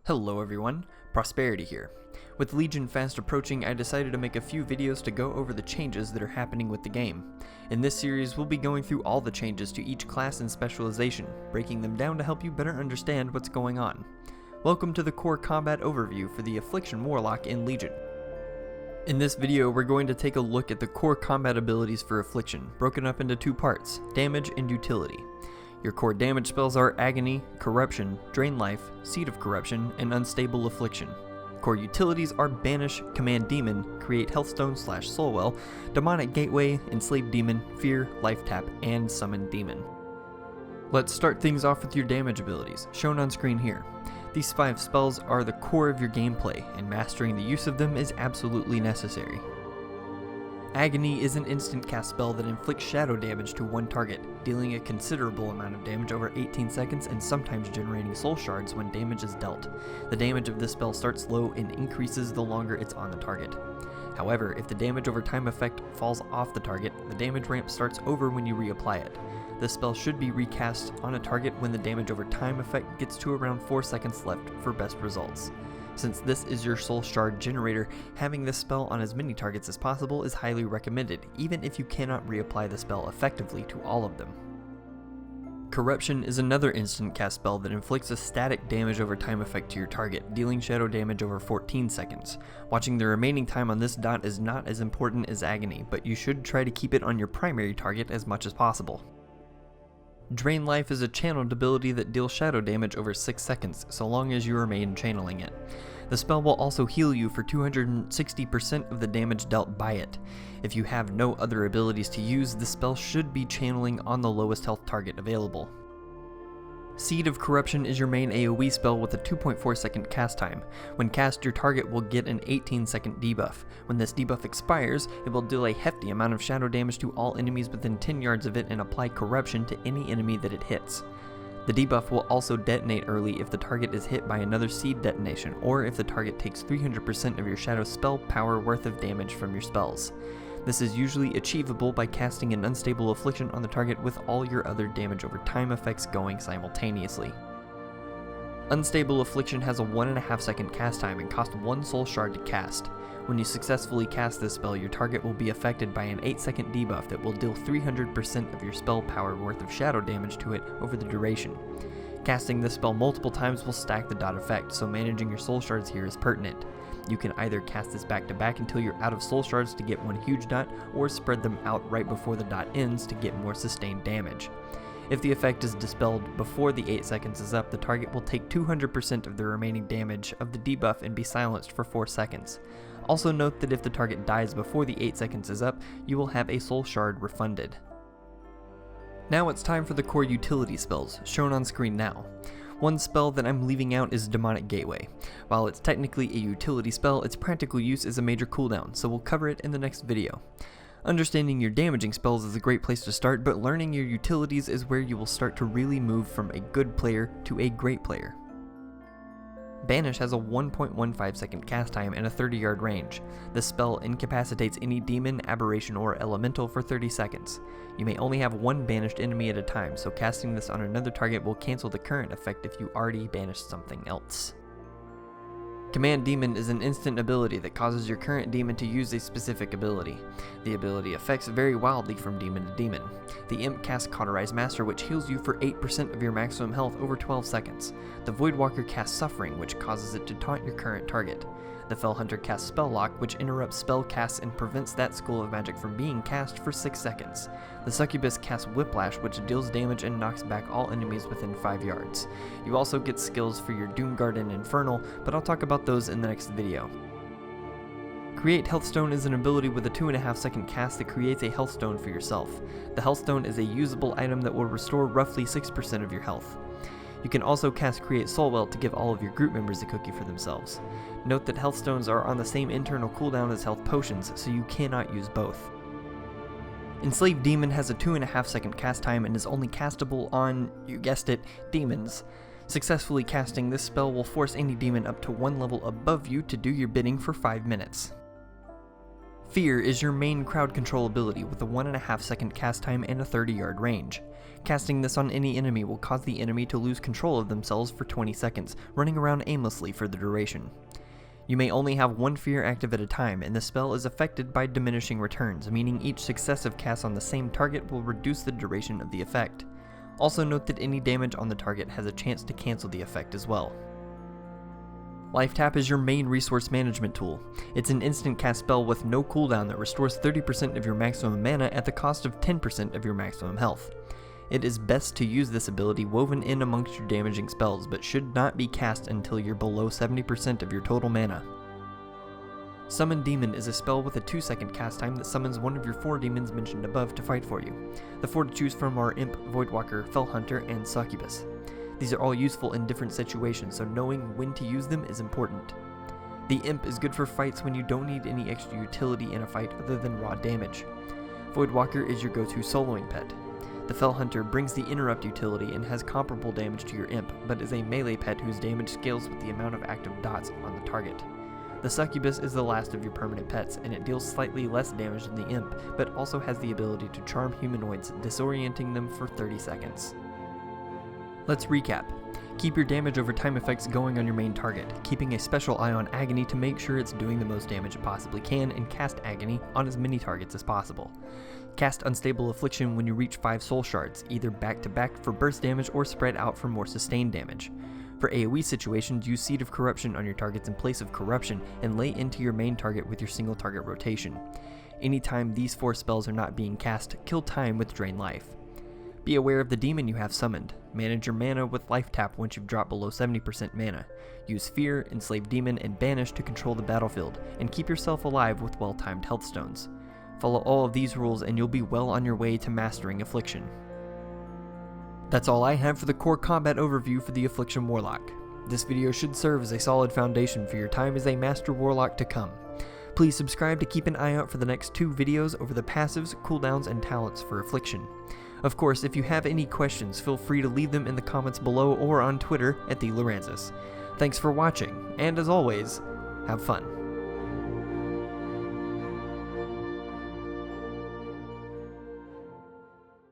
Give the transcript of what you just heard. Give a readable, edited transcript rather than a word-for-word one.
Hello everyone, Prosperity here. With Legion fast approaching, I decided to make a few videos to go over the changes that are happening with the game. In this series, we'll be going through all the changes to each class and specialization, breaking them down to help you better understand what's going on. Welcome to the core combat overview for the Affliction Warlock in Legion. In this video, we're going to take a look at the core combat abilities for Affliction, broken up into two parts, damage and utility. Your core damage spells are Agony, Corruption, Drain Life, Seed of Corruption, and Unstable Affliction. Core utilities are Banish, Command Demon, Create Healthstone/Soulwell, Demonic Gateway, Enslave Demon, Fear, Life Tap, and Summon Demon. Let's start things off with your damage abilities, shown on screen here. These 5 spells are the core of your gameplay, and mastering the use of them is absolutely necessary. Agony is an instant cast spell that inflicts shadow damage to one target, dealing a considerable amount of damage over 18 seconds and sometimes generating soul shards when damage is dealt. The damage of this spell starts low and increases the longer it's on the target. However, if the damage over time effect falls off the target, the damage ramp starts over when you reapply it. This spell should be recast on a target when the damage over time effect gets to around 4 seconds left for best results. Since this is your soul shard generator, having this spell on as many targets as possible is highly recommended, even if you cannot reapply the spell effectively to all of them. Corruption is another instant cast spell that inflicts a static damage over time effect to your target, dealing shadow damage over 14 seconds. Watching the remaining time on this dot is not as important as Agony, but you should try to keep it on your primary target as much as possible. Drain Life is a channeled ability that deals shadow damage over 6 seconds, so long as you remain channeling it. The spell will also heal you for 260% of the damage dealt by it. If you have no other abilities to use, the spell should be channeling on the lowest health target available. Seed of Corruption is your main AoE spell with a 2.4 second cast time. When cast, your target will get an 18 second debuff. When this debuff expires, it will deal a hefty amount of shadow damage to all enemies within 10 yards of it and apply Corruption to any enemy that it hits. The debuff will also detonate early if the target is hit by another seed detonation, or if the target takes 300% of your shadow spell power worth of damage from your spells. This is usually achievable by casting an Unstable Affliction on the target with all your other damage over time effects going simultaneously. Unstable Affliction has a 1.5 second cast time and costs 1 soul shard to cast. When you successfully cast this spell, your target will be affected by an 8 second debuff that will deal 300% of your spell power worth of shadow damage to it over the duration. Casting this spell multiple times will stack the dot effect, so managing your soul shards here is pertinent. You can either cast this back to back until you're out of soul shards to get one huge dot, or spread them out right before the dot ends to get more sustained damage. If the effect is dispelled before the 8 seconds is up, the target will take 200% of the remaining damage of the debuff and be silenced for 4 seconds. Also note that if the target dies before the 8 seconds is up, you will have a soul shard refunded. Now it's time for the core utility spells, shown on screen now. One spell that I'm leaving out is Demonic Gateway. While it's technically a utility spell, its practical use is a major cooldown, so we'll cover it in the next video. Understanding your damaging spells is a great place to start, but learning your utilities is where you will start to really move from a good player to a great player. Banish has a 1.15 second cast time and a 30-yard range. This spell incapacitates any demon, aberration, or elemental for 30 seconds. You may only have one banished enemy at a time, so casting this on another target will cancel the current effect if you already banished something else. Command Demon is an instant ability that causes your current demon to use a specific ability. The ability affects vary wildly from demon to demon. The Imp casts Cauterize Master, which heals you for 8% of your maximum health over 12 seconds. The Voidwalker casts Suffering, which causes it to taunt your current target. The Fell Hunter casts Spell Lock, which interrupts spell casts and prevents that school of magic from being cast for 6 seconds. The Succubus casts Whiplash, which deals damage and knocks back all enemies within 5 yards. You also get skills for your Doomguard and Infernal, but I'll talk about those in the next video. Create Healthstone is an ability with a 2.5 second cast that creates a Healthstone for yourself. The Healthstone is a usable item that will restore roughly 6% of your health. You can also cast Create Soulwell to give all of your group members a cookie for themselves. Note that Healthstones are on the same internal cooldown as Health Potions, so you cannot use both. Enslave Demon has a 2.5 second cast time and is only castable on, you guessed it, demons. Successfully casting this spell will force any demon up to 1 level above you to do your bidding for 5 minutes. Fear is your main crowd control ability with a 1.5 second cast time and a 30-yard range. Casting this on any enemy will cause the enemy to lose control of themselves for 20 seconds, running around aimlessly for the duration. You may only have one fear active at a time, and the spell is affected by diminishing returns, meaning each successive cast on the same target will reduce the duration of the effect. Also note that any damage on the target has a chance to cancel the effect as well. Life Tap is your main resource management tool. It's an instant cast spell with no cooldown that restores 30% of your maximum mana at the cost of 10% of your maximum health. It is best to use this ability woven in amongst your damaging spells, but should not be cast until you're below 70% of your total mana. Summon Demon is a spell with a 2-second cast time that summons one of your 4 demons mentioned above to fight for you. The 4 to choose from are Imp, Voidwalker, Fellhunter, and Succubus. These are all useful in different situations, so knowing when to use them is important. The Imp is good for fights when you don't need any extra utility in a fight other than raw damage. Voidwalker is your go-to soloing pet. The Fellhunter brings the interrupt utility and has comparable damage to your Imp, but is a melee pet whose damage scales with the amount of active dots on the target. The Succubus is the last of your permanent pets, and it deals slightly less damage than the Imp, but also has the ability to charm humanoids, disorienting them for 30 seconds. Let's recap. Keep your damage over time effects going on your main target, keeping a special eye on Agony to make sure it's doing the most damage it possibly can, and cast Agony on as many targets as possible. Cast Unstable Affliction when you reach 5 soul shards, either back to back for burst damage or spread out for more sustained damage. For AoE situations, use Seed of Corruption on your targets in place of Corruption, and lay into your main target with your single target rotation. Anytime these 4 spells are not being cast, kill time with Drain Life. Be aware of the demon you have summoned. Manage your mana with Life Tap once you've dropped below 70% mana. Use Fear, Enslave Demon, and Banish to control the battlefield, and keep yourself alive with well-timed health stones. Follow all of these rules and you'll be well on your way to mastering Affliction. That's all I have for the core combat overview for the Affliction Warlock. This video should serve as a solid foundation for your time as a Master Warlock to come. Please subscribe to keep an eye out for the next 2 videos over the passives, cooldowns, and talents for Affliction. Of course, if you have any questions, feel free to leave them in the comments below or on Twitter @TheLoranzas. Thanks for watching, and as always, have fun.